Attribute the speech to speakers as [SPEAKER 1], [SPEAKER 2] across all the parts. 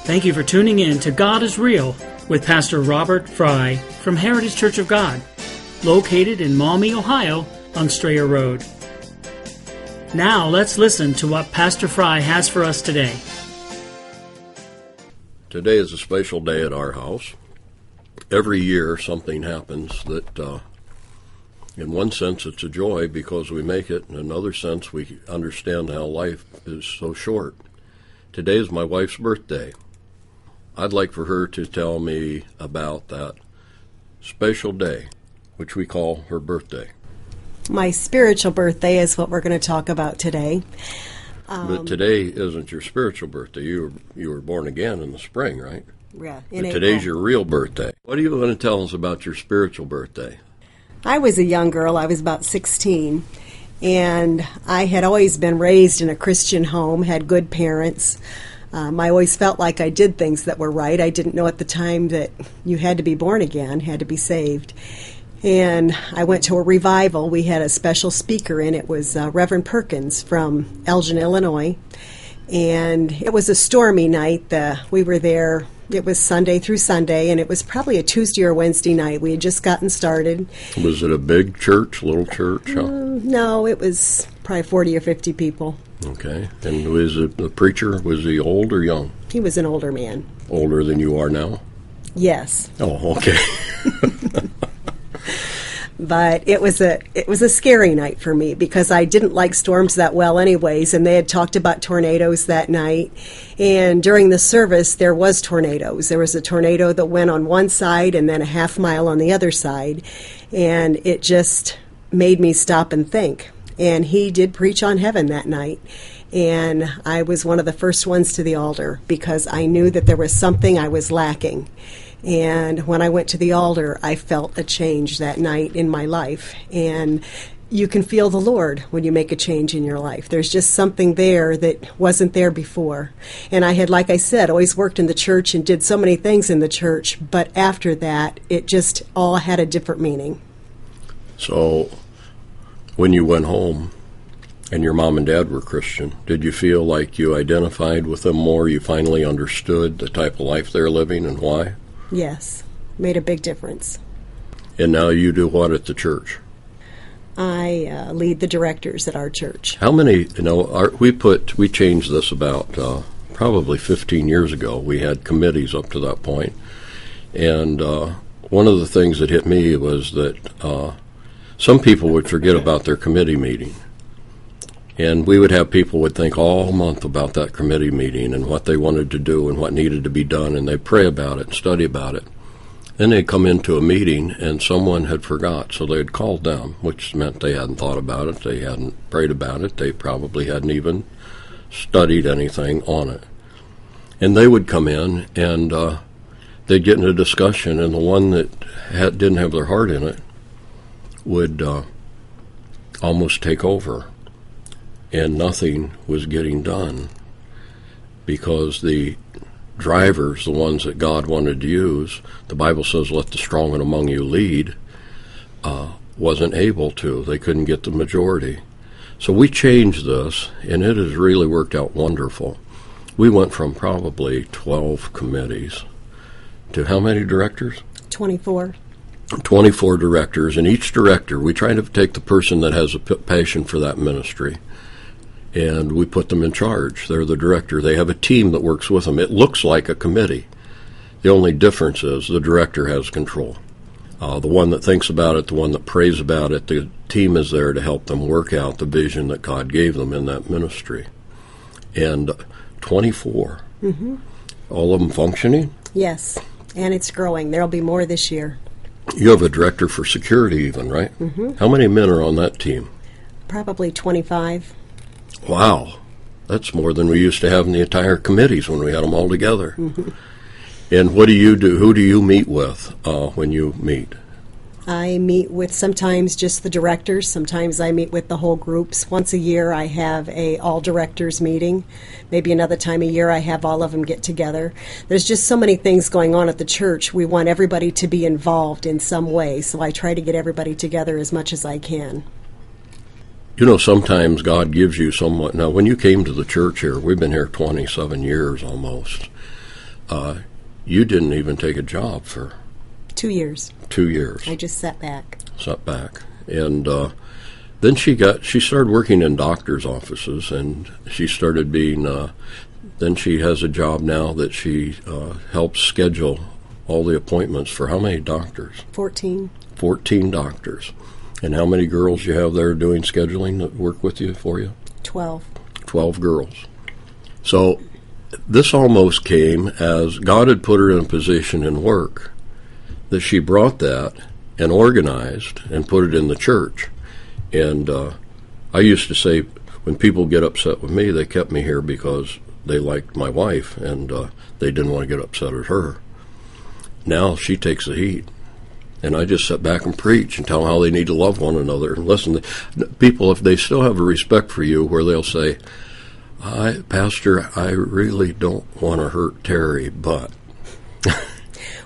[SPEAKER 1] Thank you for tuning in to God is Real with Pastor Robert Fry from Heritage Church of God, located in Maumee, Ohio on Strayer Road. Now let's listen to what Pastor Fry has for us today.
[SPEAKER 2] Today is a special day at our house. Every year something happens that, in one sense, it's a joy because we make it. In another sense, we understand how life is so short. Today is my wife's birthday. I'd like for her to tell me about that special day, which we call her birthday.
[SPEAKER 3] My spiritual birthday is what we're going to talk about today.
[SPEAKER 2] But today isn't your spiritual birthday. You were born again in the spring, right?
[SPEAKER 3] Yeah.
[SPEAKER 2] But today's your real birthday. What are you going to tell us about your spiritual birthday?
[SPEAKER 3] I was a young girl. I was about 16. And I had always been raised in a Christian home, had good parents. I always felt like I did things that were right. I didn't know at the time that you had to be born again, had to be saved. And I went to a revival. We had a special speaker, and it was Reverend Perkins from Elgin, Illinois. And it was a stormy night. We were there. It was Sunday through Sunday, and it was probably a Tuesday or Wednesday night. We had just gotten started.
[SPEAKER 2] Was it a big church, little church?
[SPEAKER 3] No, it was probably 40 or 50 people.
[SPEAKER 2] Okay. And was it the preacher? Was he old or young?
[SPEAKER 3] He was an older man.
[SPEAKER 2] Older than you are now?
[SPEAKER 3] Yes.
[SPEAKER 2] Oh, okay.
[SPEAKER 3] But it was a scary night for me because I didn't like storms that well anyways, and they had talked about tornadoes that night. And during the service, there was tornadoes. There was a tornado that went on one side and then a half mile on the other side. And it just made me stop and think. And he did preach on heaven that night. And I was one of the first ones to the altar because I knew that there was something I was lacking. And when I went to the altar, I felt a change that night in my life. And you can feel the Lord when you make a change in your life. There's just something there that wasn't there before. And I had, like I said, always worked in the church and did so many things in the church. But after that, it just all had a different meaning.
[SPEAKER 2] So when you went home and your mom and dad were Christian, did you feel like you identified with them more? You finally understood the type of life they're living and why?
[SPEAKER 3] Yes, made a big difference.
[SPEAKER 2] And now you do what at the church?
[SPEAKER 3] I lead the directors at our church.
[SPEAKER 2] How many, we changed this about probably 15 years ago. We had committees up to that point. And one of the things that hit me was that some people would forget about their committee meeting. And we would have people would think all month about that committee meeting and what they wanted to do and what needed to be done, and they'd pray about it and study about it. Then they'd come into a meeting and someone had forgot, so they'd called them, which meant they hadn't thought about it, they hadn't prayed about it, they probably hadn't even studied anything on it. And they would come in and they'd get in a discussion, and the one that didn't have their heart in it would almost take over. And nothing was getting done because the drivers, the ones that God wanted to use, the Bible says, let the strong and among you lead, wasn't able to. They couldn't get the majority. So we changed this, and it has really worked out wonderful. We went from probably 12 committees to how many directors?
[SPEAKER 3] 24. 24
[SPEAKER 2] directors, and each director, we try to take the person that has a passion for that ministry, and we put them in charge. They're the director. They have a team that works with them. It looks like a committee. The only difference is the director has control. The one that thinks about it, the one that prays about it, the team is there to help them work out the vision that God gave them in that ministry. And 24. Mm-hmm. All of them functioning?
[SPEAKER 3] Yes, and it's growing. There'll be more this year.
[SPEAKER 2] You have a director for security even, right? Mm-hmm. How many men are on that team?
[SPEAKER 3] Probably 25.
[SPEAKER 2] Wow, that's more than we used to have in the entire committees when we had them all together. Mm-hmm. And what do you do? Who do you meet with when you meet?
[SPEAKER 3] I meet with sometimes just the directors. Sometimes I meet with the whole groups. Once a year I have a all directors meeting. Maybe another time a year I have all of them get together. There's just so many things going on at the church. We want everybody to be involved in some way, so I try to get everybody together as much as I can.
[SPEAKER 2] You know, sometimes God gives you somewhat. Now, when you came to the church here, we've been here 27 years almost. you didn't even take a job for
[SPEAKER 3] 2 years.
[SPEAKER 2] 2 years.
[SPEAKER 3] I just sat back.
[SPEAKER 2] And then she started working in doctor's offices, and she started being, then she has a job now that she helps schedule all the appointments for how many doctors?
[SPEAKER 3] 14.
[SPEAKER 2] 14 doctors. And how many girls you have there doing scheduling that work with you for you?
[SPEAKER 3] 12.
[SPEAKER 2] 12 girls. So this almost came as God had put her in a position in work that she brought that and organized and put it in the church. And I used to say, when people get upset with me, they kept me here because they liked my wife, and they didn't want to get upset at her. Now she takes the heat. And I just sit back and preach and tell them how they need to love one another. And listen, people, if they still have a respect for you, where they'll say, Pastor, I really don't want to hurt Terry, but...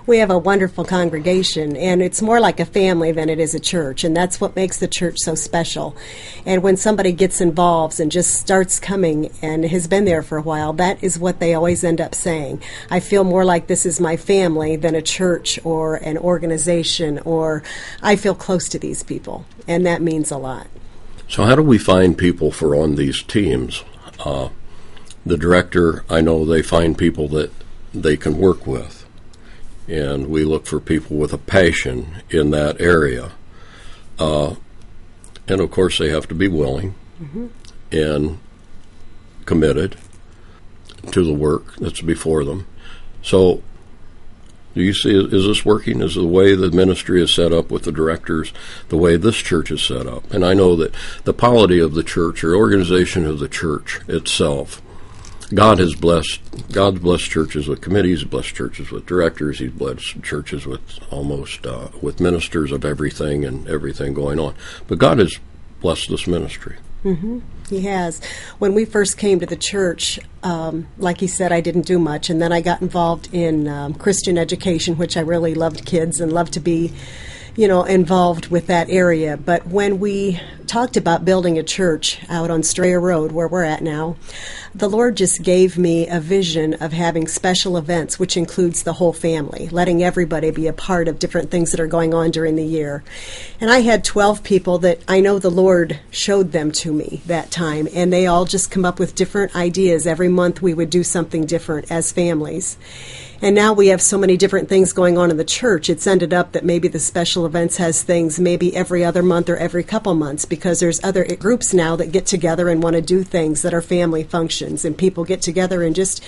[SPEAKER 3] We have a wonderful congregation, and it's more like a family than it is a church, and that's what makes the church so special. And when somebody gets involved and just starts coming and has been there for a while, that is what they always end up saying. I feel more like this is my family than a church or an organization, or I feel close to these people, and that means a lot.
[SPEAKER 2] So how do we find people for on these teams? The director, I know they find people that they can work with. And we look for people with a passion in that area. And, of course, they have to be willing and committed to the work that's before them. So do you see, is this working? Is the way the ministry is set up with the directors the way this church is set up? And I know that the polity of the church or organization of the church itself, God's blessed churches with committees, He's blessed churches with directors, He's blessed churches with almost with ministers of everything and everything going on. But God has blessed this ministry.
[SPEAKER 3] Mm-hmm. He has. When we first came to the church, like he said, I didn't do much, and then I got involved in Christian education, which I really loved kids and loved to be involved with that area. But when we talked about building a church out on Strayer Road, where we're at now, the Lord just gave me a vision of having special events, which includes the whole family, letting everybody be a part of different things that are going on during the year. And I had 12 people that I know the Lord showed them to me that time, and they all just come up with different ideas. Every month we would do something different as families. And now we have so many different things going on in the church, it's ended up that maybe the special events has things maybe every other month or every couple months, because there's other groups now that get together and want to do things that are family functions, and people get together and just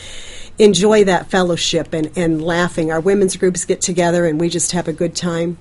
[SPEAKER 3] enjoy that fellowship and laughing. Our women's groups get together and we just have a good time.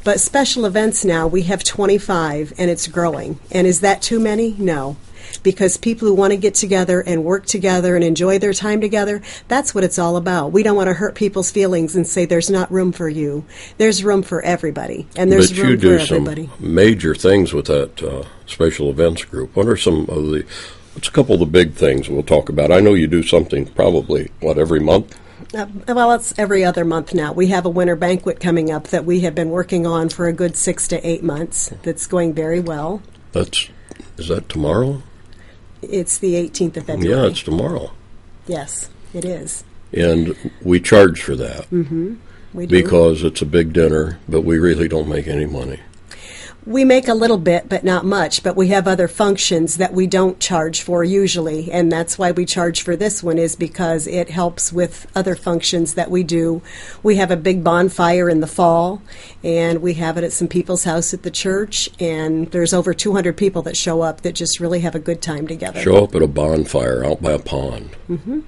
[SPEAKER 3] But special events now, we have 25, and it's growing. And is that too many? No. Because people who want to get together and work together and enjoy their time together, that's what it's all about. We don't want to hurt people's feelings and say there's not room for you. There's room for everybody, and there's room for everybody.
[SPEAKER 2] But you do some major things with that special events group. What are some of the, what's a couple of the big things we'll talk about? I know you do something probably, every month?
[SPEAKER 3] Well, it's every other month now. We have a winter banquet coming up that we have been working on for a good 6 to 8 months. That's going very well.
[SPEAKER 2] Is that tomorrow?
[SPEAKER 3] It's the 18th of February.
[SPEAKER 2] Yeah, it's tomorrow.
[SPEAKER 3] Yes, it is.
[SPEAKER 2] And we charge for that.
[SPEAKER 3] Mm-hmm. We do.
[SPEAKER 2] Because it's a big dinner, but we really don't make any money.
[SPEAKER 3] We make a little bit, but not much. But we have other functions that we don't charge for usually, and that's why we charge for this one, is because it helps with other functions that we do. We have a big bonfire in the fall, and we have it at some people's house at the church, and there's over 200 people that show up that just really have a good time together.
[SPEAKER 2] Show up at a bonfire out by a pond. Mm-hmm.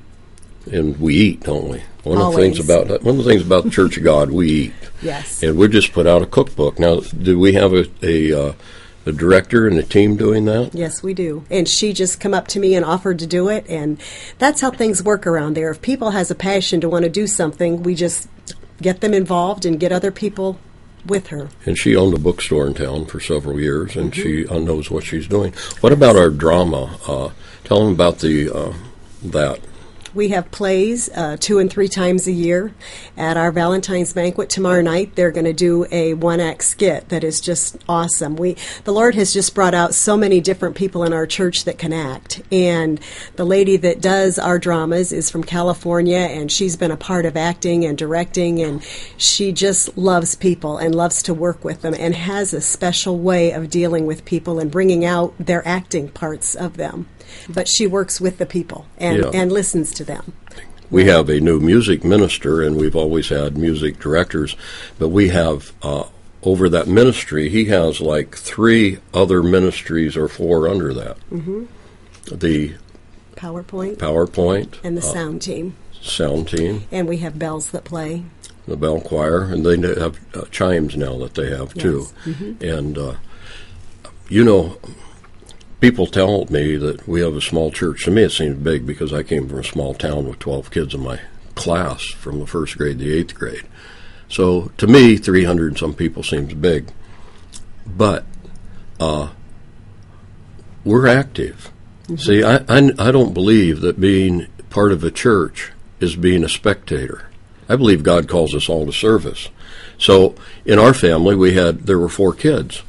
[SPEAKER 2] And we eat, don't we? One of the things about the Church of God, we eat.
[SPEAKER 3] Yes.
[SPEAKER 2] And we just put out a cookbook. Now, do we have a director and a team doing that?
[SPEAKER 3] Yes, we do. And she just come up to me and offered to do it, and that's how things work around there. If people has a passion to want to do something, we just get them involved and get other people with her.
[SPEAKER 2] And she owned a bookstore in town for several years, and she knows what she's doing. What about our drama? Tell them about that.
[SPEAKER 3] We have plays 2 and 3 times a year. At our Valentine's banquet tomorrow night, they're going to do a one-act skit that is just awesome. The Lord has just brought out so many different people in our church that can act. And the lady that does our dramas is from California, and she's been a part of acting and directing, and she just loves people and loves to work with them and has a special way of dealing with people and bringing out their acting parts of them. But she works with the people and listens to them.
[SPEAKER 2] We have a new music minister, and we've always had music directors, but we have, over that ministry, he has like 3 other ministries or 4 under that.
[SPEAKER 3] Mm-hmm.
[SPEAKER 2] The
[SPEAKER 3] PowerPoint. And the sound team.
[SPEAKER 2] And
[SPEAKER 3] we have bells that play.
[SPEAKER 2] The bell choir, and they have chimes now that they have, too.
[SPEAKER 3] Yes. Mm-hmm.
[SPEAKER 2] And, people tell me that we have a small church. To me, it seems big because I came from a small town with 12 kids in my class from the 1st grade to the 8th grade. So to me, 300 and some people seems big. But we're active. Mm-hmm. See, I don't believe that being part of a church is being a spectator. I believe God calls us all to service. So in our family, there were 4 kids.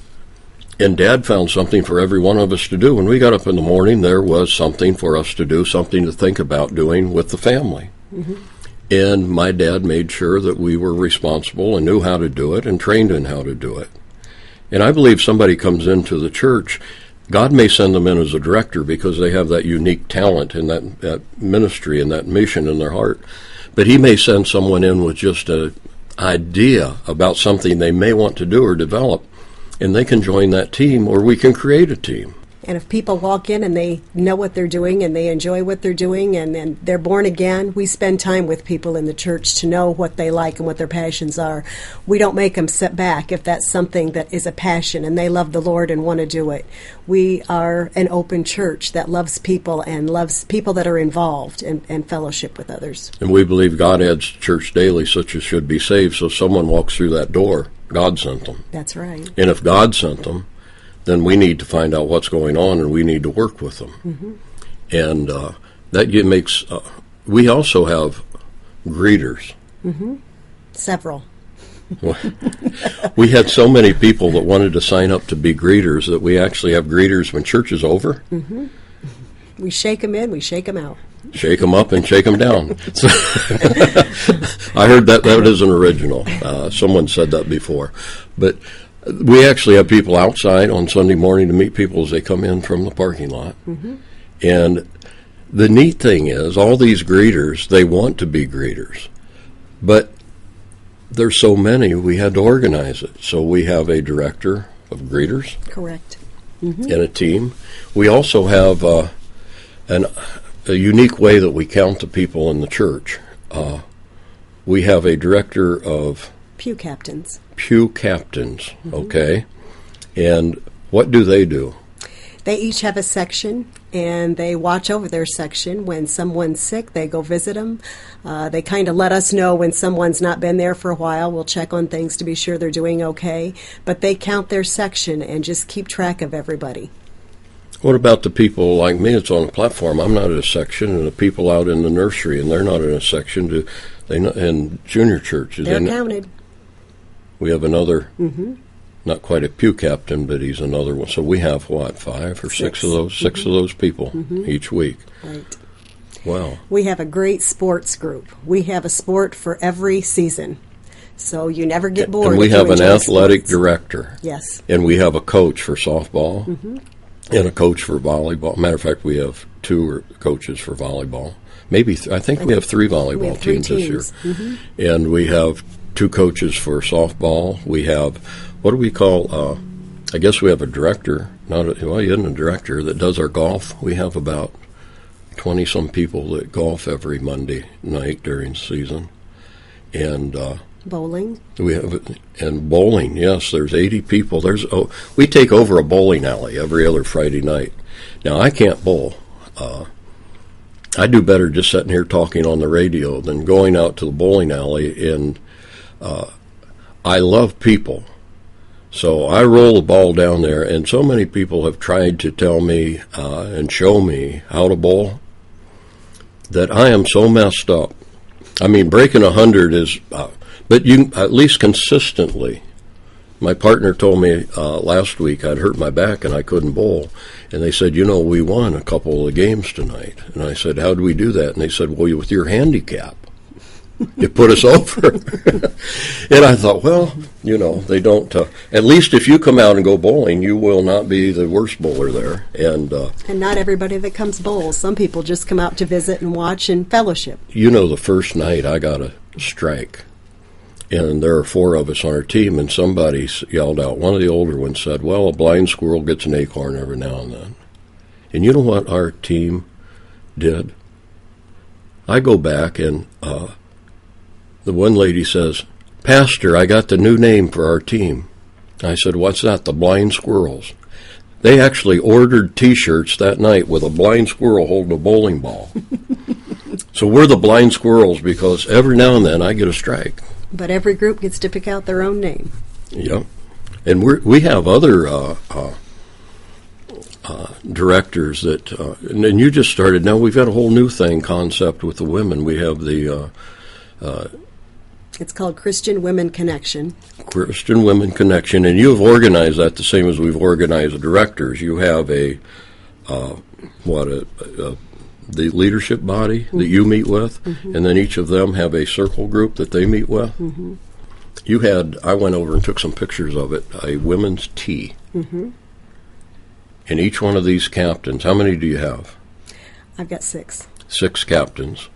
[SPEAKER 2] And Dad found something for every one of us to do. When we got up in the morning, there was something for us to do, something to think about doing with the family. Mm-hmm. And my dad made sure that we were responsible and knew how to do it and trained in how to do it. And I believe somebody comes into the church, God may send them in as a director because they have that unique talent and that ministry and that mission in their heart. But he may send someone in with just an idea about something they may want to do or develop. And they can join that team, or we can create a team.
[SPEAKER 3] And if people walk in and they know what they're doing and they enjoy what they're doing and they're born again, we spend time with people in the church to know what they like and what their passions are. We don't make them sit back if that's something that is a passion and they love the Lord and want to do it. We are an open church that loves people and loves people that are involved and fellowship with others.
[SPEAKER 2] And we believe God adds to church daily such as should be saved. So if someone walks through that door, God sent them.
[SPEAKER 3] That's right.
[SPEAKER 2] And if God sent them, then we need to find out what's going on and we need to work with them. Mm-hmm. And that makes, we also have greeters.
[SPEAKER 3] Mm-hmm. Several.
[SPEAKER 2] We had so many people that wanted to sign up to be greeters that we actually have greeters when church is over.
[SPEAKER 3] Mm-hmm. We shake them in, we shake them out.
[SPEAKER 2] Shake them up and shake them down. So I heard that is an original. Someone said that before. But we actually have people outside on Sunday morning to meet people as they come in from the parking lot. Mm-hmm. And the neat thing is, all these greeters, they want to be greeters. But there's so many, we had to organize it. So we have a director of greeters.
[SPEAKER 3] Correct. Mm-hmm.
[SPEAKER 2] And a team. We also have a unique way that we count the people in the church. We have a director of
[SPEAKER 3] pew captains.
[SPEAKER 2] Mm-hmm. Okay. And what do?
[SPEAKER 3] They each have a section, and they watch over their section. When someone's sick, they go visit them. They kind of let us know when someone's not been there for a while. We'll check on things to be sure they're doing okay. But they count their section and just keep track of everybody.
[SPEAKER 2] What about the people like me that's on the platform? I'm not in a section, and the people out in the nursery, and they're not in a section. In junior churches.
[SPEAKER 3] They're counted.
[SPEAKER 2] We have another, not quite a pew captain, but he's another one. So we have, 5 or 6 of those? 6 of those people each week.
[SPEAKER 3] Right.
[SPEAKER 2] Wow.
[SPEAKER 3] We have a great sports group. We have a sport for every season. So you never get bored.
[SPEAKER 2] And we have an athletic director.
[SPEAKER 3] Yes.
[SPEAKER 2] And we have a coach for softball and a coach for volleyball. Matter of fact, we have 2 coaches for volleyball. Maybe, I think we have 3 volleyball teams this year. Mm-hmm. And we have 2 coaches for softball. We have, what do we call, I guess we have a director, he isn't a director, that does our golf. We have about 20-some people that golf every Monday night during the season. And
[SPEAKER 3] bowling.
[SPEAKER 2] And bowling, yes, there's 80 people. We take over a bowling alley every other Friday night. Now, I can't bowl. I do better just sitting here talking on the radio than going out to the bowling alley, and I love people. So I roll the ball down there, and so many people have tried to tell me and show me how to bowl. that I am so messed up. I mean, breaking 100 is, but you at least consistently. My partner told me last week I'd hurt my back and I couldn't bowl. And they said, we won a couple of games tonight. And I said, how did we do that? And they said, well, with your handicap. It put us over. And I thought, well, they don't. At least if you come out and go bowling, you will not be the worst bowler there. And
[SPEAKER 3] not everybody that comes bowls. Some people just come out to visit and watch and fellowship.
[SPEAKER 2] The first night I got a strike. And there are 4 of us on our team, and somebody yelled out. One of the older ones said, well, a blind squirrel gets an acorn every now and then. And you know what our team did? I go back, and the one lady says, Pastor, I got the new name for our team. I said, what's that? The Blind Squirrels. They actually ordered T-shirts that night with a blind squirrel holding a bowling ball. So we're the Blind Squirrels because every now and then I get a strike.
[SPEAKER 3] But every group gets to pick out their own name.
[SPEAKER 2] Yep. And we have other directors that, and you just started. Now we've got a whole new concept with the women. We have the...
[SPEAKER 3] it's called Christian Women Connection.
[SPEAKER 2] Christian Women Connection, and you have organized that the same as we've organized the directors. You have the leadership body that you meet with, and then each of them have a circle group that they meet with. I went over and took some pictures of it, a women's tea. And each one of these captains, how many do you have?
[SPEAKER 3] I've got 6.
[SPEAKER 2] 6 captains.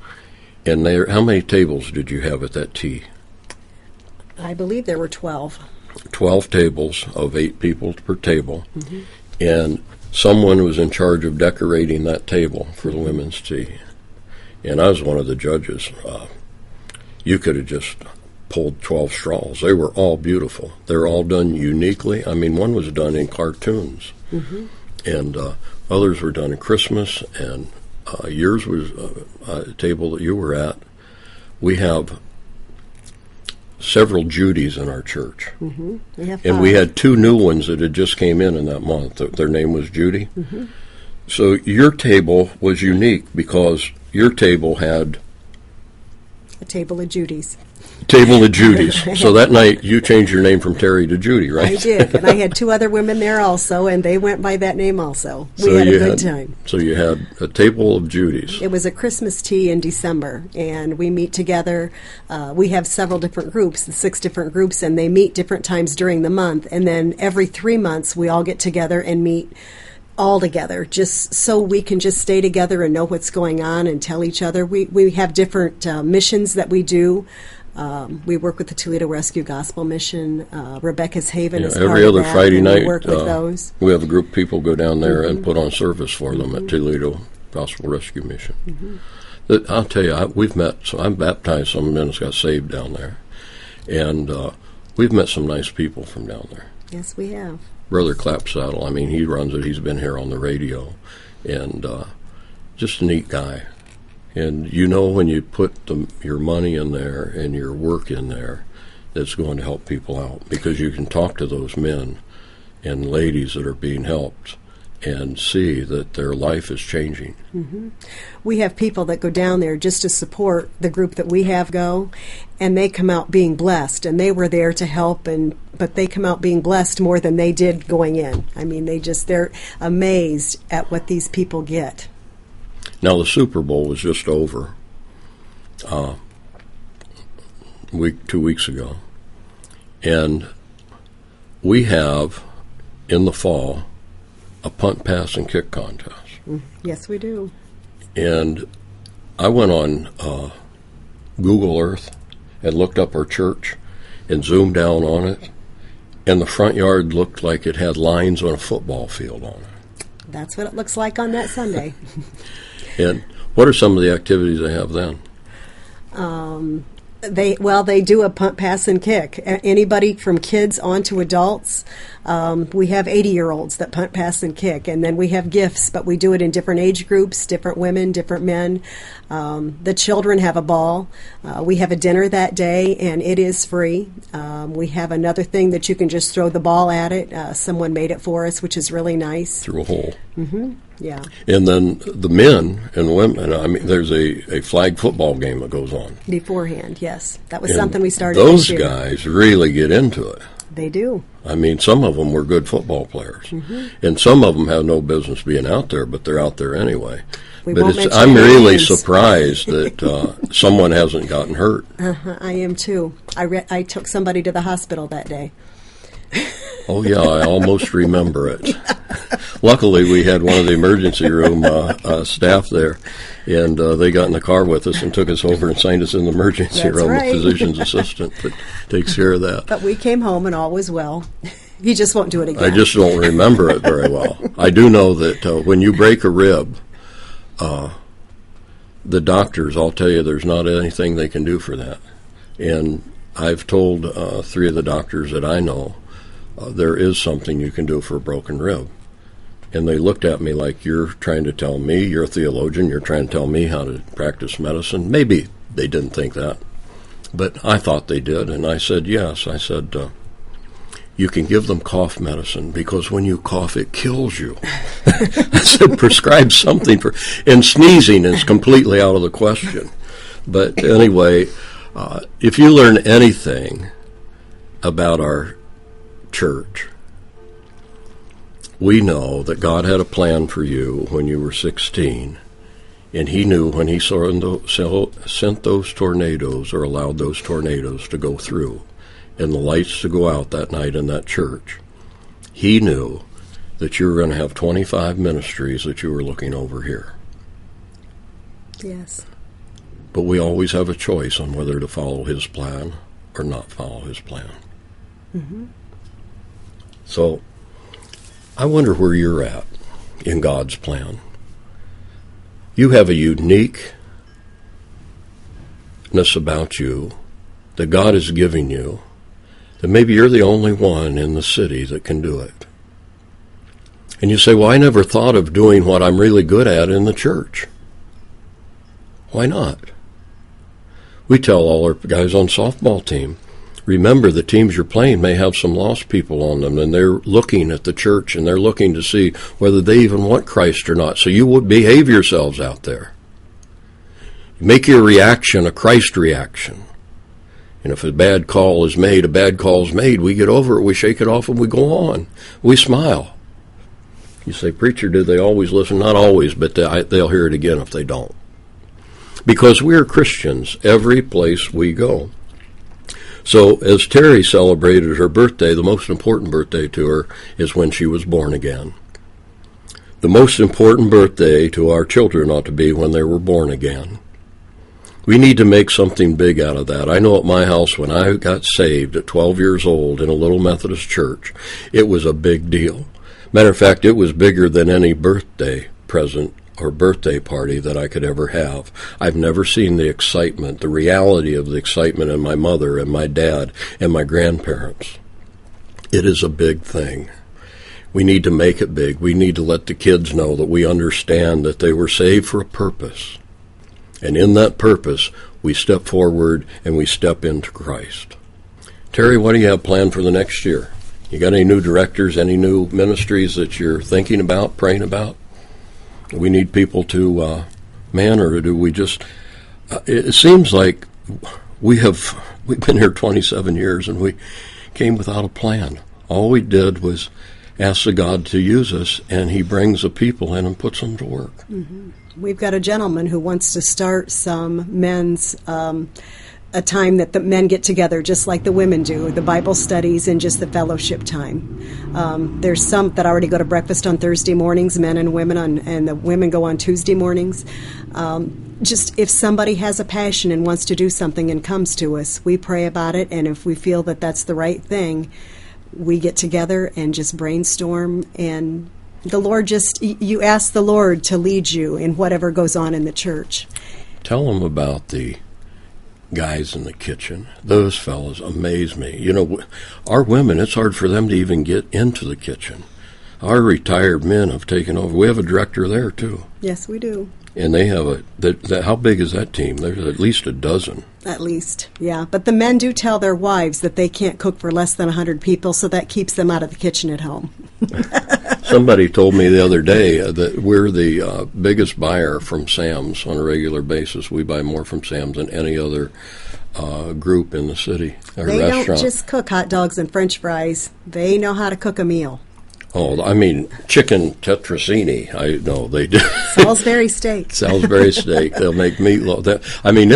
[SPEAKER 2] And how many tables did you have at that tea?
[SPEAKER 3] I believe there were 12.
[SPEAKER 2] 12 tables of 8 people per table. And someone was in charge of decorating that table for the women's tea. And I was one of the judges. You could have just pulled 12 straws. They were all beautiful. They're all done uniquely. I mean, one was done in cartoons. And others were done at Christmas. And yours was a table that you were at. We have several Judys in our church. We have 5. And we had 2 new ones that had just came in that month. Their name was Judy. So your table was unique because your table had...
[SPEAKER 3] a table of Judys.
[SPEAKER 2] Table of Judys. So that night you changed your name from Terry to Judy, right?
[SPEAKER 3] I did. And I had 2 other women there also, and they went by that name also. We had a good time.
[SPEAKER 2] So you had a table of Judys.
[SPEAKER 3] It was a Christmas tea in December, and we meet together. We have several different groups, 6 different groups, and they meet different times during the month. And then every 3 months we all get together and meet all together, just so we can just stay together and know what's going on and tell each other. We have different missions that we do. We work with the Toledo Rescue Gospel Mission. Rebecca's Haven is part of that.
[SPEAKER 2] Every other Friday night,
[SPEAKER 3] we work with those.
[SPEAKER 2] We have a group of people go down there and put on service for them at Toledo Gospel Rescue Mission. I'll tell you, I've baptized some men that got saved down there. And we've met some nice people from down there.
[SPEAKER 3] Yes, we have.
[SPEAKER 2] Brother Clapsaddle, I mean, he runs it. He's been here on the radio. And just a neat guy. And when you put your money in there and your work in there, that's going to help people out because you can talk to those men and ladies that are being helped and see that their life is changing.
[SPEAKER 3] We have people that go down there just to support the group that we have go, and they come out being blessed, and they were there to help, but they come out being blessed more than they did going in. I mean, they're amazed at what these people get.
[SPEAKER 2] Now, the Super Bowl was just over 2 weeks ago, and we have, in the fall, a punt, pass, and kick contest.
[SPEAKER 3] Yes, we do.
[SPEAKER 2] And I went on Google Earth and looked up our church and zoomed down on it, and the front yard looked like it had lines on a football field on it.
[SPEAKER 3] That's what it looks like on that Sunday.
[SPEAKER 2] And what are some of the activities they have then?
[SPEAKER 3] They do a punt, pass, and kick. Anybody from kids on to adults. We have 80-year-olds that punt, pass, and kick. And then we have gifts, but we do it in different age groups, different women, different men. The children have a ball. We have a dinner that day, and it is free. We have another thing that you can just throw the ball at it. Someone made it for us, which is really nice.
[SPEAKER 2] Through a hole.
[SPEAKER 3] Yeah.
[SPEAKER 2] And then the men and women, I mean, there's a flag football game that goes on.
[SPEAKER 3] Beforehand, yes. That was
[SPEAKER 2] And
[SPEAKER 3] something we started
[SPEAKER 2] those
[SPEAKER 3] this year.
[SPEAKER 2] guys really get into it.
[SPEAKER 3] They do.
[SPEAKER 2] I mean, some of them were good football players. And some of them have no business being out there, but they're out there anyway.
[SPEAKER 3] We
[SPEAKER 2] But
[SPEAKER 3] won't mention
[SPEAKER 2] I'm
[SPEAKER 3] any
[SPEAKER 2] really
[SPEAKER 3] names.
[SPEAKER 2] surprised that someone hasn't gotten hurt.
[SPEAKER 3] I am too. I took somebody to the hospital that day.
[SPEAKER 2] Oh, yeah, I almost remember it. Luckily, we had one of the emergency room staff there, and they got in the car with us and took us over and signed us in the emergency
[SPEAKER 3] That's
[SPEAKER 2] room.
[SPEAKER 3] right.
[SPEAKER 2] The physician's assistant that takes care of that.
[SPEAKER 3] But we came home and all was well. He just won't do it again.
[SPEAKER 2] I just don't remember it very well. I do know that when you break a rib, the doctors, I'll tell you, there's not anything they can do for that. And I've told 3 of the doctors that I know, there is something you can do for a broken rib. And they looked at me like, you're trying to tell me, you're a theologian, you're trying to tell me how to practice medicine. Maybe they didn't think that, but I thought they did. And I said, yes. I said, you can give them cough medicine because when you cough, it kills you. I said, prescribe something for, and sneezing is completely out of the question. But anyway, if you learn anything about our church, we know that God had a plan for you when you were 16, and he knew when he sent those tornadoes or allowed those tornadoes to go through and the lights to go out that night in that church, he knew that you were going to have 25 ministries that you were looking over here.
[SPEAKER 3] Yes.
[SPEAKER 2] But we always have a choice on whether to follow his plan or not follow his plan. So I wonder where you're at in God's plan. You have a uniqueness about you that God is giving you, that maybe you're the only one in the city that can do it. And you say, well, I never thought of doing what I'm really good at in the church. Why not? We tell all our guys on softball team, remember, the teams you're playing may have some lost people on them, and they're looking at the church, and they're looking to see whether they even want Christ or not. So you would behave yourselves out there. Make your reaction a Christ reaction. And if a bad call is made, a bad call is made. We get over it, we shake it off, and we go on. We smile. You say, preacher, do they always listen? Not always, but they'll hear it again if they don't. Because we are Christians every place we go. So as Terry celebrated her birthday, the most important birthday to her is when she was born again. The most important birthday to our children ought to be when they were born again. We need to make something big out of that. I know at my house, when I got saved at 12 years old in a little Methodist church, it was a big deal. Matter of fact, it was bigger than any birthday present or birthday party that I could ever have. I've never seen the excitement, the reality of the excitement in my mother and my dad and my grandparents. It is a big thing. We need to make it big. We need to let the kids know that we understand that they were saved for a purpose. And in that purpose, we step forward and we step into Christ. Terry, what do you have planned for the next year? You got any new directors, any new ministries that you're thinking about, praying about? We need people to man, or do we just... it seems like we've been here 27 years and we came without a plan. All we did was ask the God to use us, and he brings the people in and puts them to work.
[SPEAKER 3] Mm-hmm. We've got a gentleman who wants to start some men's... a time that the men get together just like the women do, the Bible studies and just the fellowship time. There's some that already go to breakfast on Thursday mornings, men and women, and the women go on Tuesday mornings. Just if somebody has a passion and wants to do something and comes to us, we pray about it, and if we feel that that's the right thing, we get together and just brainstorm, and the Lord you ask the Lord to lead you in whatever goes on in the church.
[SPEAKER 2] Tell them about the guys in the kitchen. Those fellas amaze me. You know, our women, it's hard for them to even get into the kitchen. Our retired men have taken over. We have a director there, too.
[SPEAKER 3] Yes, we do.
[SPEAKER 2] And they have how big is that team? There's at least a dozen.
[SPEAKER 3] At least, yeah. But the men do tell their wives that they can't cook for less than 100 people, so that keeps them out of the kitchen at home.
[SPEAKER 2] Somebody told me the other day that we're the biggest buyer from Sam's on a regular basis. We buy more from Sam's than any other group in the city or
[SPEAKER 3] They
[SPEAKER 2] restaurant.
[SPEAKER 3] don't just cook hot dogs and French fries. They know how to cook a meal.
[SPEAKER 2] Oh, I mean, chicken tetrazzini. I know they do.
[SPEAKER 3] Salisbury steak.
[SPEAKER 2] Salisbury steak. They'll make meatloaf. I mean,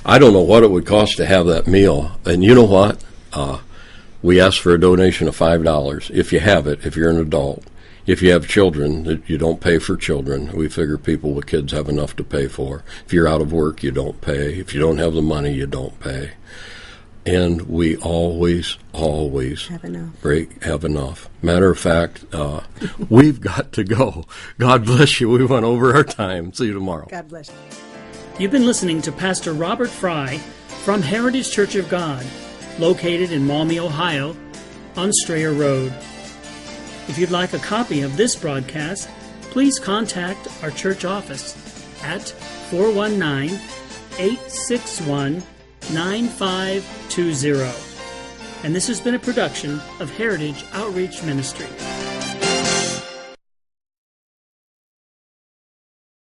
[SPEAKER 2] I don't know what it would cost to have that meal. And you know what? We ask for a donation of $5 if you have it, if you're an adult. If you have children, you don't pay for children. We figure people with kids have enough to pay for. If you're out of work, you don't pay. If you don't have the money, you don't pay. And we always have enough. Matter of fact, we've got to go. God bless you. We went over our time. See you tomorrow.
[SPEAKER 3] God bless you.
[SPEAKER 1] You've been listening to Pastor Robert Fry from Heritage Church of God, located in Maumee, Ohio, on Strayer Road. If you'd like a copy of this broadcast, please contact our church office at 419-861-9520. And this has been a production of Heritage Outreach Ministry.